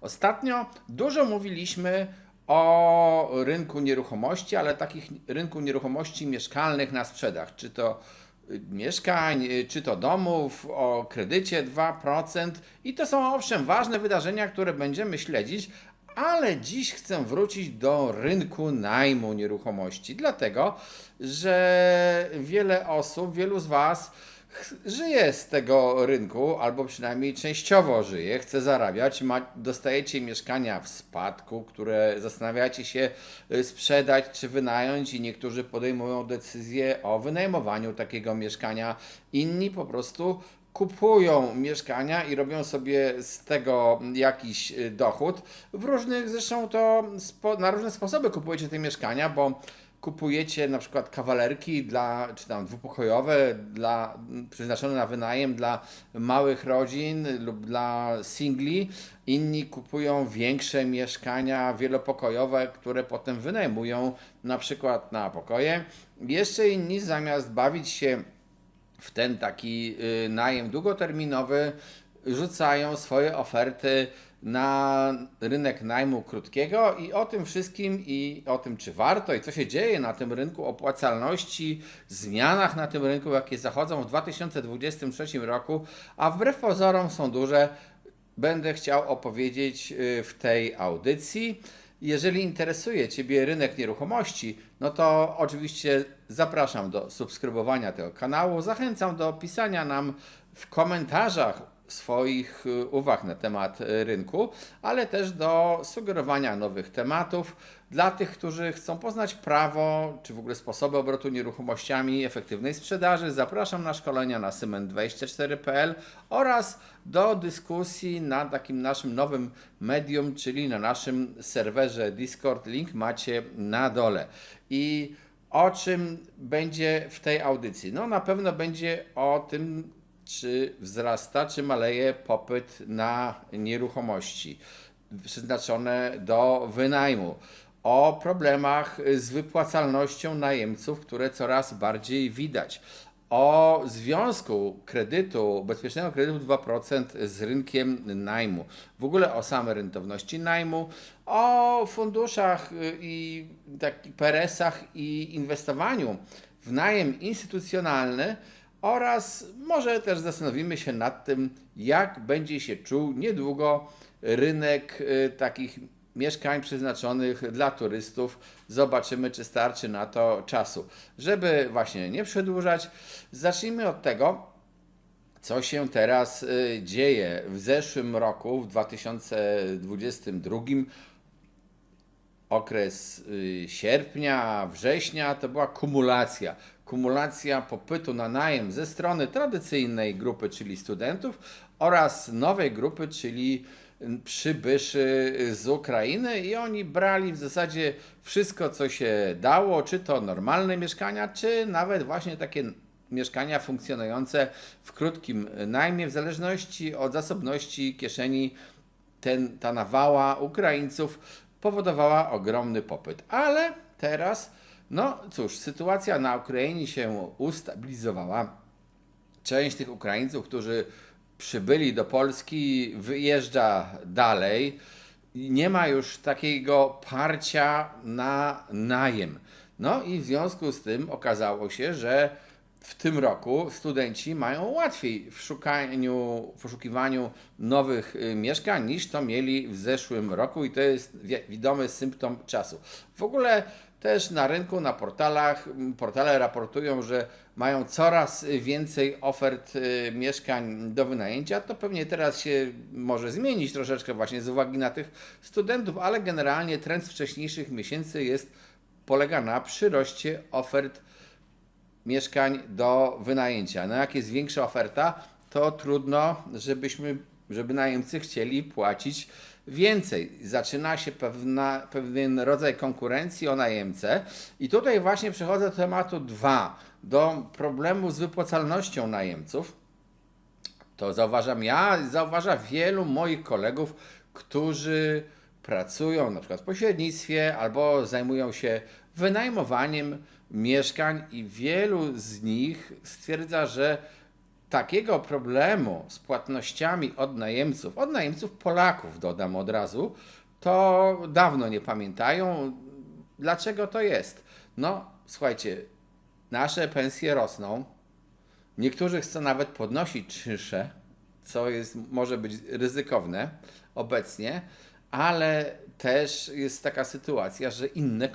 Ostatnio dużo mówiliśmy o rynku nieruchomości, ale takich rynku nieruchomości mieszkalnych na sprzedaż. Czy to mieszkań, czy to domów, o kredycie 2%. I to są owszem ważne wydarzenia, które będziemy śledzić, ale dziś chcę wrócić do rynku najmu nieruchomości, dlatego że wiele osób, wielu z Was żyje z tego rynku, albo przynajmniej częściowo żyje, chce zarabiać, dostajecie mieszkania w spadku, które zastanawiacie się sprzedać czy wynająć i niektórzy podejmują decyzję o wynajmowaniu takiego mieszkania, inni po prostu kupują mieszkania i robią sobie z tego jakiś dochód. W różnych, zresztą to na różne sposoby kupujecie te mieszkania, bo kupujecie na przykład kawalerki czy tam dwupokojowe, przeznaczone na wynajem dla małych rodzin lub dla singli. Inni kupują większe mieszkania wielopokojowe, które potem wynajmują na przykład na pokoje. Jeszcze inni zamiast bawić się w ten taki najem długoterminowy, rzucają swoje oferty na rynek najmu krótkiego i o tym wszystkim i o tym, czy warto i co się dzieje na tym rynku, opłacalności, zmianach na tym rynku, jakie zachodzą w 2023 roku, a wbrew pozorom są duże, będę chciał opowiedzieć w tej audycji. Jeżeli interesuje Ciebie rynek nieruchomości, no to oczywiście zapraszam do subskrybowania tego kanału. Zachęcam do pisania nam w komentarzach swoich uwag na temat rynku, ale też do sugerowania nowych tematów dla tych, którzy chcą poznać prawo, czy w ogóle sposoby obrotu nieruchomościami, efektywnej sprzedaży. Zapraszam na szkolenia na cement24.pl oraz do dyskusji na takim naszym nowym medium, czyli na naszym serwerze Discord. Link macie na dole. I o czym będzie w tej audycji? No na pewno będzie o tym, czy wzrasta, czy maleje popyt na nieruchomości przeznaczone do wynajmu, o problemach z wypłacalnością najemców, które coraz bardziej widać, o związku bezpiecznego kredytu 2% z rynkiem najmu, w ogóle o samej rentowności najmu, o funduszach i takich PRS-ach i inwestowaniu w najem instytucjonalny, oraz może też zastanowimy się nad tym, jak będzie się czuł niedługo rynek takich mieszkań przeznaczonych dla turystów. Zobaczymy, czy starczy na to czasu. Żeby właśnie nie przedłużać, zacznijmy od tego, co się teraz dzieje. W zeszłym roku, w 2022, okres sierpnia, września to była kumulacja popytu na najem ze strony tradycyjnej grupy, czyli studentów, oraz nowej grupy, czyli przybyszy z Ukrainy, i oni brali w zasadzie wszystko, co się dało, czy to normalne mieszkania, czy nawet właśnie takie mieszkania funkcjonujące w krótkim najmie, w zależności od zasobności kieszeni. Ta nawała Ukraińców powodowała ogromny popyt. Ale teraz, no cóż, sytuacja na Ukrainie się ustabilizowała. Część tych Ukraińców, którzy przybyli do Polski, wyjeżdża dalej. Nie ma już takiego parcia na najem. No i w związku z tym okazało się, że w tym roku studenci mają łatwiej w poszukiwaniu nowych mieszkań niż to mieli w zeszłym roku, i to jest widomy symptom czasu. W ogóle też na rynku, na portale raportują, że mają coraz więcej ofert mieszkań do wynajęcia. To pewnie teraz się może zmienić troszeczkę właśnie z uwagi na tych studentów, ale generalnie trend z wcześniejszych miesięcy polega na przyroście ofert mieszkań do wynajęcia. No jak jest większa oferta, to trudno, żeby najemcy chcieli płacić więcej. Zaczyna się pewien rodzaj konkurencji o najemcę, i tutaj właśnie przechodzę do tematu 2, do problemu z wypłacalnością najemców. To zauważam ja, zauważa wielu moich kolegów, którzy pracują na przykład w pośrednictwie albo zajmują się wynajmowaniem mieszkań, i wielu z nich stwierdza, że takiego problemu z płatnościami od najemców Polaków dodam od razu, to dawno nie pamiętają. Dlaczego to jest? No, słuchajcie, nasze pensje rosną, niektórzy chcą nawet podnosić czynsze, co może być ryzykowne obecnie, ale też jest taka sytuacja, że inne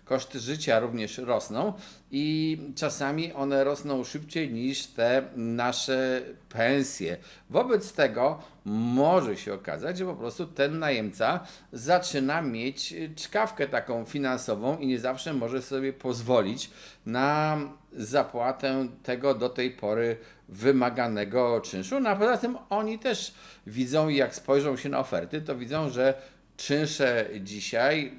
koszty życia również rosną i czasami one rosną szybciej niż te nasze pensje. Wobec tego może się okazać, że po prostu ten najemca zaczyna mieć czkawkę taką finansową i nie zawsze może sobie pozwolić na zapłatę tego do tej pory wymaganego czynszu. No a poza tym oni też widzą, jak spojrzą się na oferty, to widzą, że czynsze dzisiaj,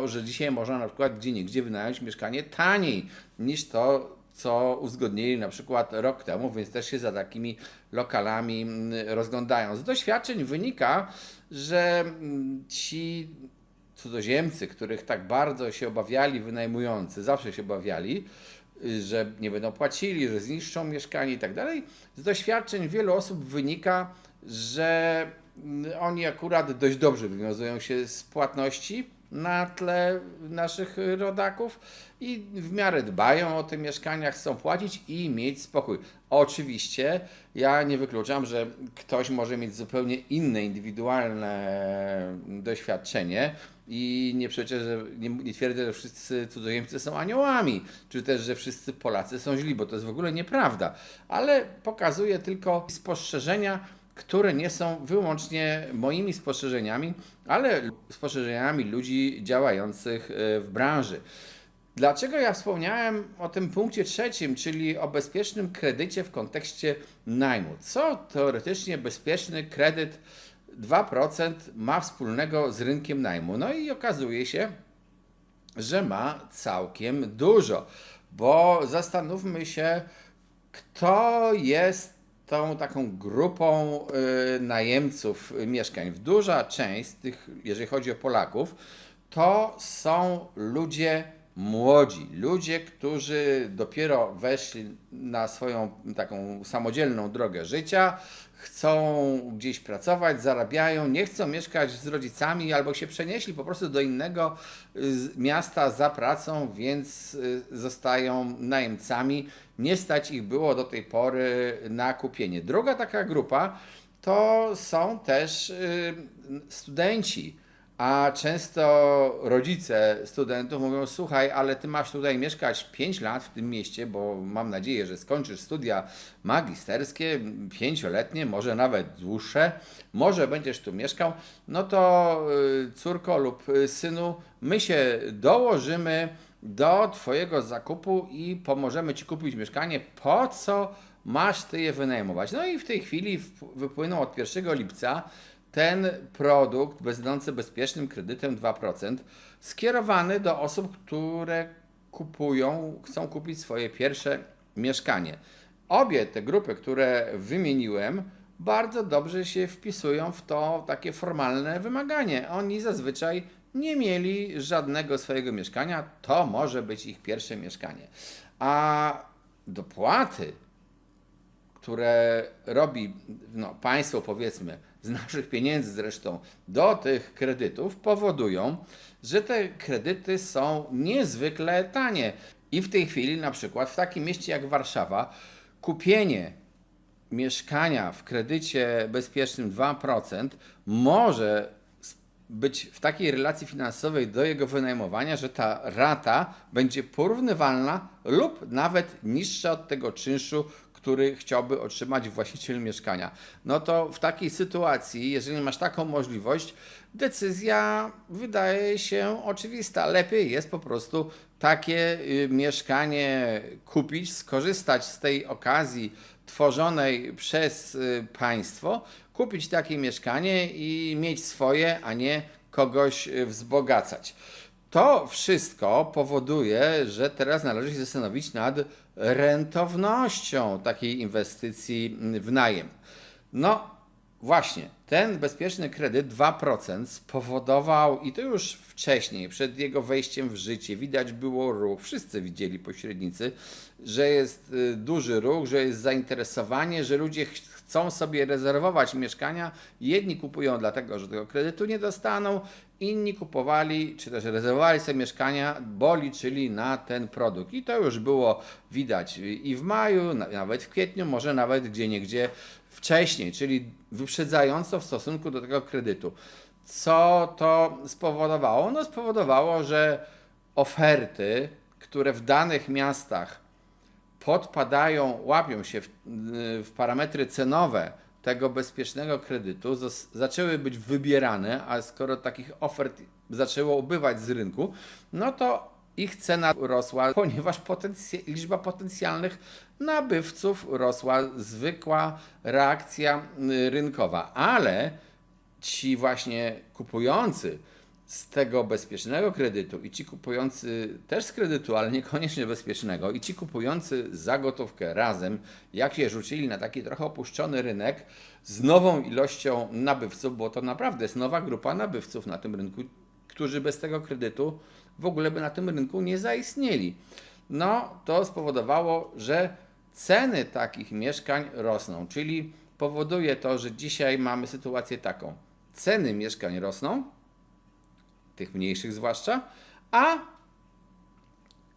że dzisiaj można na przykład gdzieniegdzie wynająć mieszkanie taniej niż to, co uzgodnili na przykład rok temu, więc też się za takimi lokalami rozglądają. Z doświadczeń wynika, że ci cudzoziemcy, których tak bardzo się obawiali wynajmujący, zawsze się obawiali, że nie będą płacili, że zniszczą mieszkanie i tak dalej. Z doświadczeń wielu osób wynika, że oni akurat dość dobrze wywiązują się z płatności na tle naszych rodaków i w miarę dbają o te mieszkania, chcą płacić i mieć spokój. Oczywiście ja nie wykluczam, że ktoś może mieć zupełnie inne, indywidualne doświadczenie i nie przeczę, nie twierdzę, że wszyscy cudzoziemcy są aniołami, czy też, że wszyscy Polacy są źli, bo to jest w ogóle nieprawda, ale pokazuje tylko spostrzeżenia, które nie są wyłącznie moimi spostrzeżeniami, ale spostrzeżeniami ludzi działających w branży. Dlaczego ja wspomniałem o tym punkcie trzecim, czyli o bezpiecznym kredycie w kontekście najmu? Co teoretycznie bezpieczny kredyt 2% ma wspólnego z rynkiem najmu? No i okazuje się, że ma całkiem dużo, bo zastanówmy się, kto jest tą taką grupą najemców mieszkań. Duża część z tych, jeżeli chodzi o Polaków, to są ludzie młodzi, ludzie, którzy dopiero weszli na swoją taką samodzielną drogę życia, chcą gdzieś pracować, zarabiają, nie chcą mieszkać z rodzicami albo się przenieśli po prostu do innego miasta za pracą, więc zostają najemcami. Nie stać ich było do tej pory na kupienie. Druga taka grupa to są też studenci. A często rodzice studentów mówią: słuchaj, ale ty masz tutaj mieszkać 5 lat w tym mieście, bo mam nadzieję, że skończysz studia magisterskie, 5-letnie, może nawet dłuższe, może będziesz tu mieszkał, no to córko lub synu, my się dołożymy do twojego zakupu i pomożemy ci kupić mieszkanie, po co masz ty je wynajmować. No i w tej chwili wypłynął od 1 lipca ten produkt będący bezpiecznym kredytem 2%, skierowany do osób, które chcą kupić swoje pierwsze mieszkanie. Obie te grupy, które wymieniłem, bardzo dobrze się wpisują w to takie formalne wymaganie. Oni zazwyczaj nie mieli żadnego swojego mieszkania, to może być ich pierwsze mieszkanie. A dopłaty, które robi państwo, powiedzmy, z naszych pieniędzy zresztą, do tych kredytów, powodują, że te kredyty są niezwykle tanie. I w tej chwili, na przykład w takim mieście jak Warszawa, kupienie mieszkania w kredycie bezpiecznym 2% może być w takiej relacji finansowej do jego wynajmowania, że ta rata będzie porównywalna lub nawet niższa od tego czynszu, który chciałby otrzymać właściciel mieszkania. No to w takiej sytuacji, jeżeli masz taką możliwość, decyzja wydaje się oczywista. Lepiej jest po prostu takie mieszkanie kupić, skorzystać z tej okazji tworzonej przez państwo, kupić takie mieszkanie i mieć swoje, a nie kogoś wzbogacać. To wszystko powoduje, że teraz należy się zastanowić nad rentownością takiej inwestycji w najem. No, właśnie ten bezpieczny kredyt 2% spowodował, i to już wcześniej, przed jego wejściem w życie, widać było ruch, wszyscy widzieli pośrednicy, że jest duży ruch, że jest zainteresowanie, że ludzie chcą sobie rezerwować mieszkania. Jedni kupują dlatego, że tego kredytu nie dostaną, inni kupowali, czy też rezerwowali sobie mieszkania, bo liczyli na ten produkt. I to już było widać i w maju, nawet w kwietniu, może nawet gdzieniegdzie wcześniej, czyli wyprzedzająco w stosunku do tego kredytu. Co to spowodowało? No spowodowało, że oferty, które w danych miastach podpadają, łapią się w parametry cenowe tego bezpiecznego kredytu, zaczęły być wybierane, a skoro takich ofert zaczęło ubywać z rynku, no to ich cena rosła, ponieważ liczba potencjalnych nabywców rosła, zwykła reakcja rynkowa, ale ci właśnie kupujący z tego bezpiecznego kredytu i ci kupujący też z kredytu, ale niekoniecznie bezpiecznego, i ci kupujący za gotówkę razem, jak się rzucili na taki trochę opuszczony rynek z nową ilością nabywców, bo to naprawdę jest nowa grupa nabywców na tym rynku, którzy bez tego kredytu w ogóle by na tym rynku nie zaistnieli. No to spowodowało, że ceny takich mieszkań rosną, czyli powoduje to, że dzisiaj mamy sytuację taką. Ceny mieszkań rosną, tych mniejszych zwłaszcza, a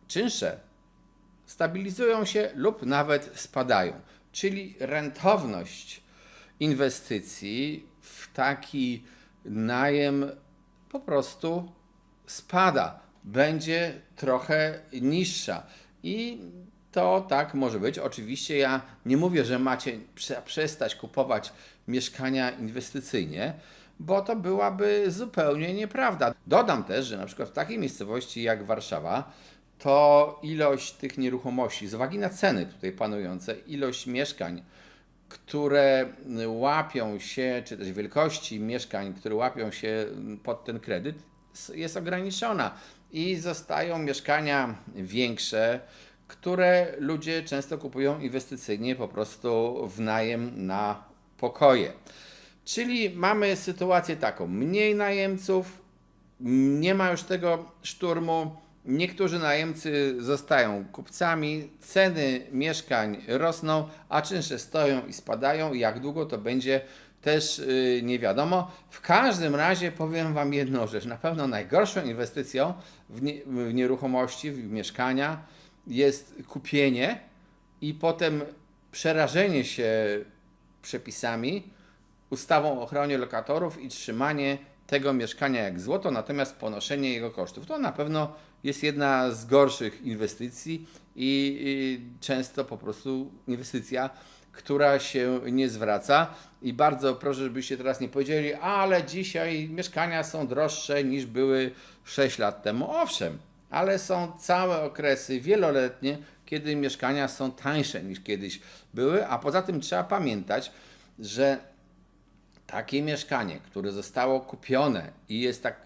czynsze stabilizują się lub nawet spadają. Czyli rentowność inwestycji w taki najem po prostu spada, będzie trochę niższa. I to tak może być. Oczywiście ja nie mówię, że macie przestać kupować mieszkania inwestycyjnie, bo to byłaby zupełnie nieprawda. Dodam też, że na przykład w takiej miejscowości jak Warszawa, to ilość tych nieruchomości, z uwagi na ceny tutaj panujące, ilość mieszkań, które łapią się, czy też wielkości mieszkań, które łapią się pod ten kredyt, jest ograniczona i zostają mieszkania większe, które ludzie często kupują inwestycyjnie po prostu w najem na pokoje. Czyli mamy sytuację taką, mniej najemców, nie ma już tego szturmu, niektórzy najemcy zostają kupcami, ceny mieszkań rosną, a czynsze stoją i spadają. Jak długo to będzie, też nie wiadomo. W każdym razie powiem Wam jedną rzecz. Na pewno najgorszą inwestycją w nieruchomości, w mieszkania jest kupienie i potem przerażenie się przepisami, ustawą o ochronie lokatorów i trzymanie tego mieszkania jak złoto, natomiast ponoszenie jego kosztów. To na pewno jest jedna z gorszych inwestycji i często po prostu inwestycja, która się nie zwraca. I bardzo proszę, żebyście teraz nie powiedzieli, ale dzisiaj mieszkania są droższe niż były 6 lat temu. Owszem, ale są całe okresy wieloletnie, kiedy mieszkania są tańsze niż kiedyś były, a poza tym trzeba pamiętać, że takie mieszkanie, które zostało kupione i jest tak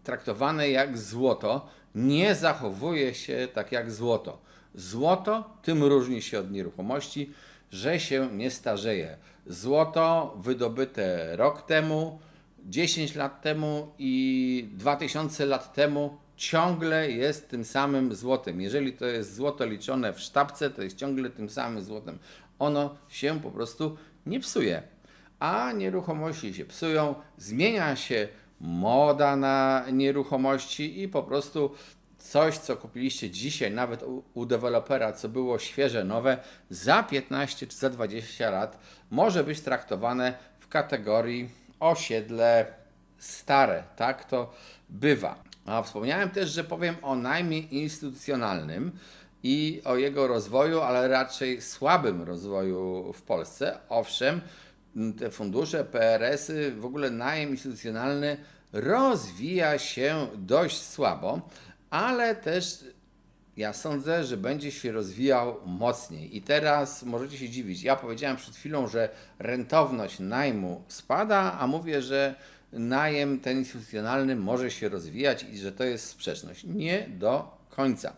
traktowane jak złoto, nie zachowuje się tak jak złoto. Złoto tym różni się od nieruchomości, że się nie starzeje. Złoto wydobyte rok temu, 10 lat temu i 2000 lat temu ciągle jest tym samym złotem. Jeżeli to jest złoto liczone w sztabce, to jest ciągle tym samym złotem. Ono się po prostu nie psuje. A nieruchomości się psują, zmienia się moda na nieruchomości i po prostu coś, co kupiliście dzisiaj, nawet u dewelopera, co było świeże, nowe, za 15 czy za 20 lat może być traktowane w kategorii osiedle stare. Tak to bywa. A wspomniałem też, że powiem o najmie instytucjonalnym i o jego rozwoju, ale raczej słabym rozwoju w Polsce. Owszem, te fundusze, PRS-y, w ogóle najem instytucjonalny rozwija się dość słabo, ale też ja sądzę, że będzie się rozwijał mocniej. I teraz możecie się dziwić. Ja powiedziałem przed chwilą, że rentowność najmu spada, a mówię, że najem ten instytucjonalny może się rozwijać i że to jest sprzeczność. Nie do końca.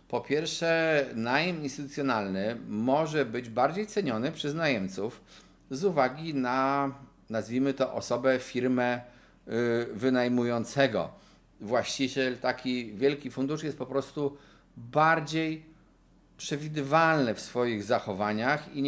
Po pierwsze, najem instytucjonalny może być bardziej ceniony przez najemców z uwagi na nazwijmy to osobę, firmę wynajmującego. Właściciel, taki wielki fundusz jest po prostu bardziej przewidywalny w swoich zachowaniach i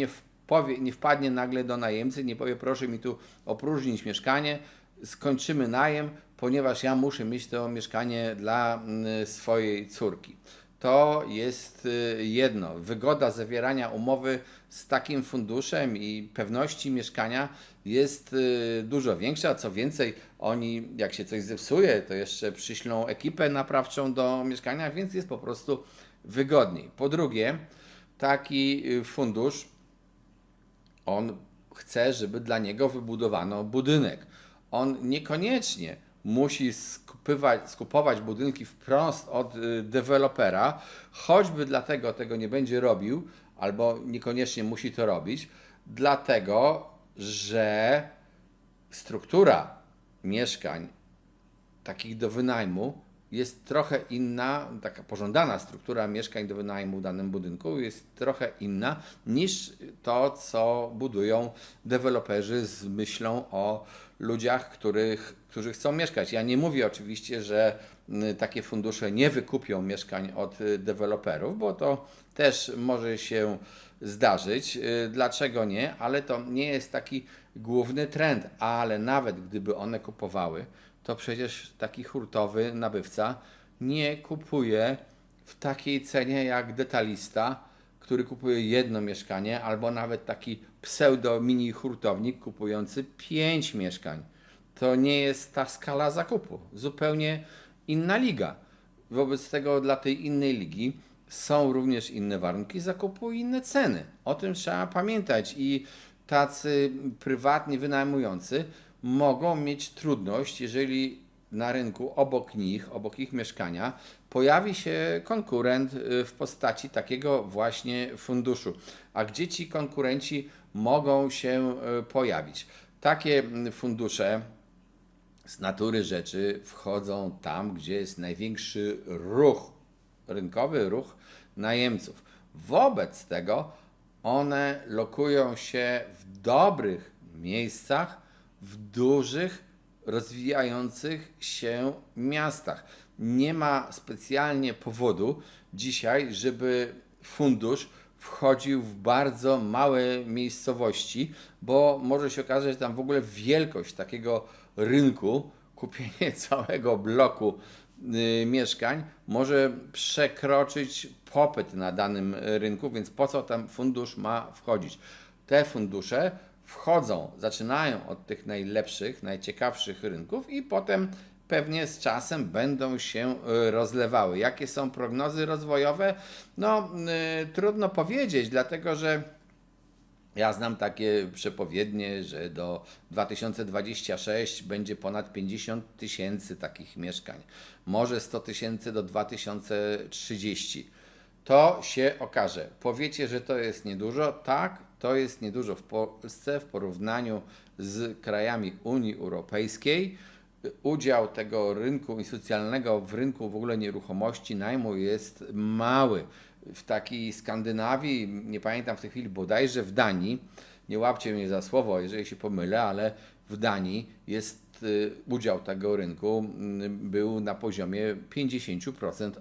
nie wpadnie nagle do najemcy, nie powie proszę mi tu opróżnić mieszkanie, skończymy najem, ponieważ ja muszę mieć to mieszkanie dla swojej córki. To jest jedno. Wygoda zawierania umowy z takim funduszem i pewności mieszkania jest dużo większa. Co więcej, oni, jak się coś zepsuje, to jeszcze przyślą ekipę naprawczą do mieszkania, więc jest po prostu wygodniej. Po drugie, taki fundusz, on chce, żeby dla niego wybudowano budynek. On niekoniecznie musi skupować budynki wprost od dewelopera, choćby dlatego tego nie będzie robił, albo niekoniecznie musi to robić, dlatego że struktura mieszkań takich do wynajmu jest trochę inna, taka pożądana struktura mieszkań do wynajmu w danym budynku jest trochę inna niż to, co budują deweloperzy z myślą o ludziach, którzy chcą mieszkać. Ja nie mówię oczywiście, że takie fundusze nie wykupią mieszkań od deweloperów, bo to też może się zdarzyć. Dlaczego nie? Ale to nie jest taki główny trend. Ale nawet gdyby one kupowały, to przecież taki hurtowy nabywca nie kupuje w takiej cenie jak detalista, który kupuje jedno mieszkanie, albo nawet taki pseudo-mini hurtownik kupujący 5 mieszkań. To nie jest ta skala zakupu. Zupełnie inna liga. Wobec tego dla tej innej ligi są również inne warunki zakupu i inne ceny. O tym trzeba pamiętać i tacy prywatni wynajmujący mogą mieć trudność, jeżeli na rynku obok ich mieszkania pojawi się konkurent w postaci takiego właśnie funduszu. A gdzie ci konkurenci mogą się pojawić? Takie fundusze z natury rzeczy wchodzą tam, gdzie jest największy ruch rynkowy, ruch najemców. Wobec tego one lokują się w dobrych miejscach, w dużych, rozwijających się miastach. Nie ma specjalnie powodu dzisiaj, żeby fundusz wchodził w bardzo małe miejscowości, bo może się okazać, że tam w ogóle wielkość takiego rynku, kupienie całego bloku mieszkań może przekroczyć popyt na danym rynku, więc po co tam fundusz ma wchodzić? Te fundusze wchodzą, zaczynają od tych najlepszych, najciekawszych rynków i potem pewnie z czasem będą się rozlewały. Jakie są prognozy rozwojowe? No, trudno powiedzieć, dlatego że ja znam takie przepowiednie, że do 2026 będzie ponad 50 tysięcy takich mieszkań. Może 100 tysięcy do 2030. To się okaże. Powiecie, że to jest niedużo? Tak, to jest niedużo w Polsce w porównaniu z krajami Unii Europejskiej. Udział tego rynku instytucjonalnego w rynku w ogóle nieruchomości najmu jest mały. W takiej Skandynawii, nie pamiętam w tej chwili, bodajże w Danii, nie łapcie mnie za słowo, jeżeli się pomylę, ale w Danii jest udział tego rynku był na poziomie 50%.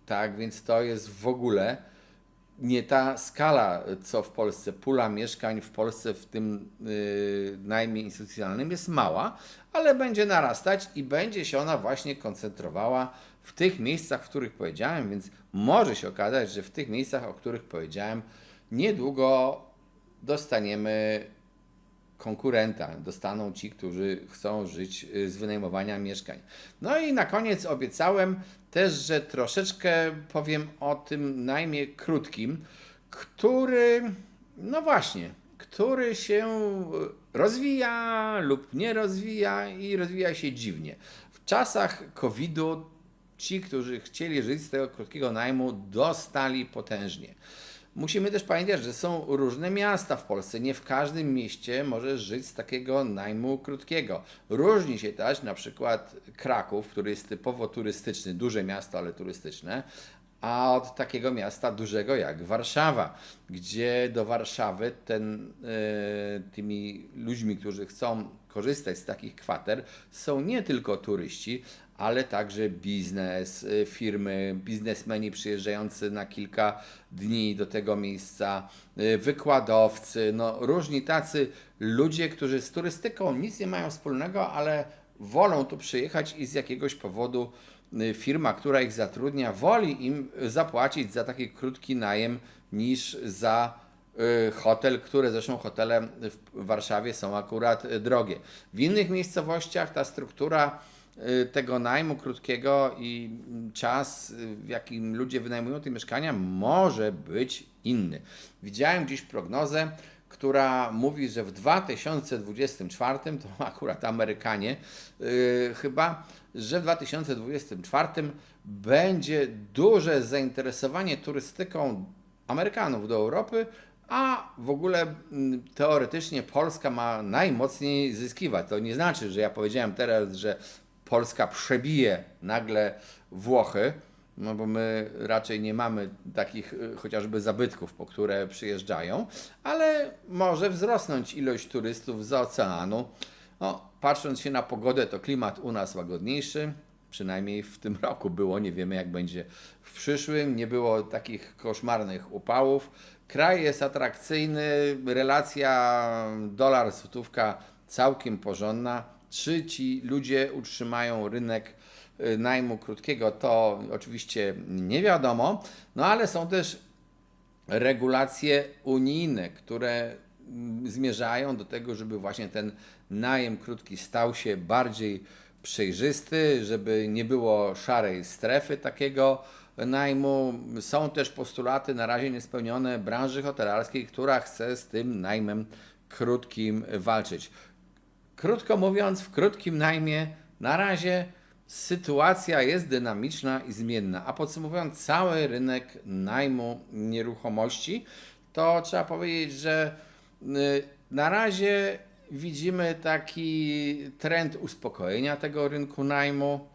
Tak, więc to jest w ogóle nie ta skala, co w Polsce. Pula mieszkań w Polsce w tym najmie instytucjonalnym jest mała, ale będzie narastać i będzie się ona właśnie koncentrowała w tych miejscach, w których powiedziałem, więc może się okazać, że w tych miejscach, o których powiedziałem, niedługo dostaniemy konkurenta, dostaną ci, którzy chcą żyć z wynajmowania mieszkań. No i na koniec obiecałem też, że troszeczkę powiem o tym najmie krótkim, który się rozwija lub nie rozwija i rozwija się dziwnie. W czasach COVID-u ci, którzy chcieli żyć z tego krótkiego najmu, dostali potężnie. Musimy też pamiętać, że są różne miasta w Polsce. Nie w każdym mieście możesz żyć z takiego najmu krótkiego. Różni się też na przykład Kraków, który jest typowo turystyczny, duże miasto, ale turystyczne, a od takiego miasta dużego jak Warszawa, gdzie do Warszawy tymi ludźmi, którzy chcą korzystać z takich kwater, są nie tylko turyści, ale także biznes, firmy, biznesmeni przyjeżdżający na kilka dni do tego miejsca, wykładowcy, no różni tacy ludzie, którzy z turystyką nic nie mają wspólnego, ale wolą tu przyjechać i z jakiegoś powodu firma, która ich zatrudnia, woli im zapłacić za taki krótki najem niż za hotel, które zresztą hotele w Warszawie są akurat drogie. W innych miejscowościach ta struktura tego najmu krótkiego i czas, w jakim ludzie wynajmują te mieszkania, może być inny. Widziałem gdzieś prognozę, która mówi, że w 2024, to akurat Amerykanie chyba, że w 2024 będzie duże zainteresowanie turystyką Amerykanów do Europy, a w ogóle teoretycznie Polska ma najmocniej zyskiwać. To nie znaczy, że ja powiedziałem teraz, że Polska przebije nagle Włochy, no bo my raczej nie mamy takich chociażby zabytków, po które przyjeżdżają, ale może wzrosnąć ilość turystów z oceanu. No, patrząc się na pogodę, to klimat u nas łagodniejszy, przynajmniej w tym roku było, nie wiemy jak będzie w przyszłym, nie było takich koszmarnych upałów. Kraj jest atrakcyjny, relacja dolar-złotówka całkiem porządna. Czy ci ludzie utrzymają rynek najmu krótkiego, to oczywiście nie wiadomo, no ale są też regulacje unijne, które zmierzają do tego, żeby właśnie ten najem krótki stał się bardziej przejrzysty, żeby nie było szarej strefy takiego najmu. Są też postulaty na razie niespełnione branży hotelarskiej, która chce z tym najmem krótkim walczyć. Krótko mówiąc, w krótkim najmie na razie sytuacja jest dynamiczna i zmienna, a podsumowując cały rynek najmu nieruchomości, to trzeba powiedzieć, że na razie widzimy taki trend uspokojenia tego rynku najmu,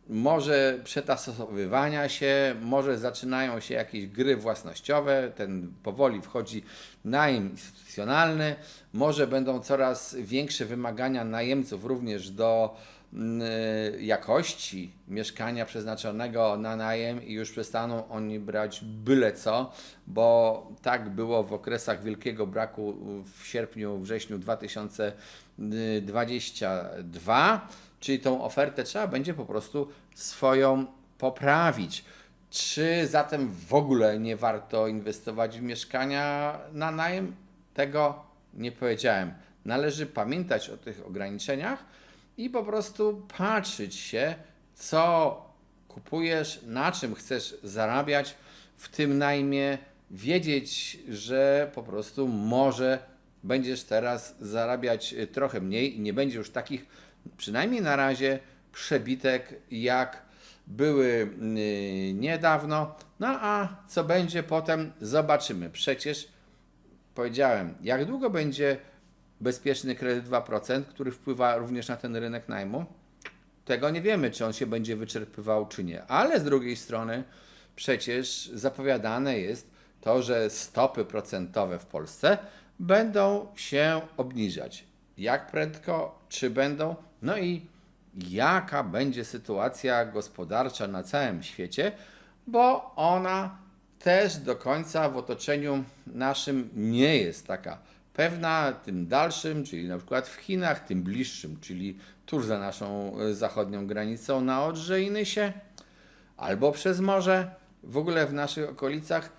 może przetasowywania się, może zaczynają się jakieś gry własnościowe, ten powoli wchodzi najem instytucjonalny, może będą coraz większe wymagania najemców również do jakości mieszkania przeznaczonego na najem i już przestaną oni brać byle co, bo tak było w okresach wielkiego braku w sierpniu, wrześniu 2022, czyli tą ofertę trzeba będzie po prostu swoją poprawić. Czy zatem w ogóle nie warto inwestować w mieszkania na najem? Tego nie powiedziałem. Należy pamiętać o tych ograniczeniach i po prostu patrzeć się, co kupujesz, na czym chcesz zarabiać w tym najmie, wiedzieć, że po prostu może będziesz teraz zarabiać trochę mniej i nie będzie już takich, przynajmniej na razie, przebitek jak były niedawno. No a co będzie potem, zobaczymy. Przecież powiedziałem, jak długo będzie bezpieczny kredyt 2%, który wpływa również na ten rynek najmu? Tego nie wiemy, czy on się będzie wyczerpywał, czy nie. Ale z drugiej strony przecież zapowiadane jest to, że stopy procentowe w Polsce będą się obniżać. Jak prędko, czy będą? No i jaka będzie sytuacja gospodarcza na całym świecie, bo ona też do końca w otoczeniu naszym nie jest taka pewna, tym dalszym, czyli na przykład w Chinach, tym bliższym, czyli tuż za naszą zachodnią granicą na Odrze i Nysie, albo przez morze, w ogóle w naszych okolicach,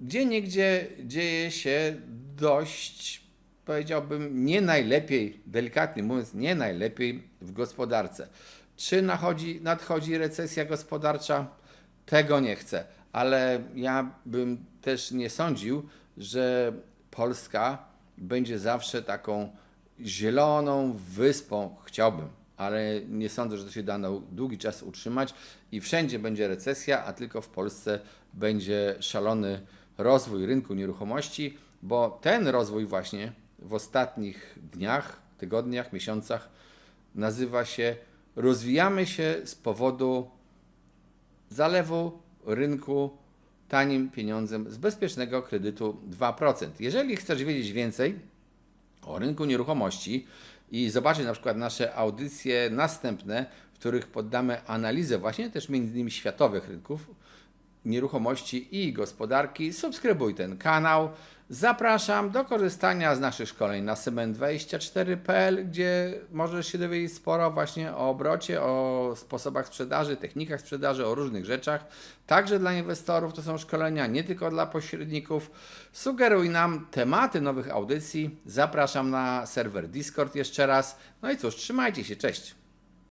gdzieniegdzie dzieje się dość, powiedziałbym, nie najlepiej, delikatnie mówiąc, nie najlepiej w gospodarce. Czy nadchodzi recesja gospodarcza? Tego nie chcę, ale ja bym też nie sądził, że Polska będzie zawsze taką zieloną wyspą. Chciałbym, ale nie sądzę, że to się da na długi czas utrzymać i wszędzie będzie recesja, a tylko w Polsce będzie szalony rozwój rynku nieruchomości, bo ten rozwój właśnie w ostatnich dniach, tygodniach, miesiącach nazywa się rozwijamy się z powodu zalewu rynku tanim pieniądzem z bezpiecznego kredytu 2%. Jeżeli chcesz wiedzieć więcej o rynku nieruchomości, i zobaczyć na przykład nasze audycje następne, w których poddamy analizę właśnie też między innymi światowych rynków nieruchomości i gospodarki, subskrybuj ten kanał. Zapraszam do korzystania z naszych szkoleń na cement24.pl, gdzie możesz się dowiedzieć sporo właśnie o obrocie, o sposobach sprzedaży, technikach sprzedaży, o różnych rzeczach. Także dla inwestorów to są szkolenia, nie tylko dla pośredników. Sugeruj nam tematy nowych audycji. Zapraszam na serwer Discord jeszcze raz. No i cóż, trzymajcie się, cześć.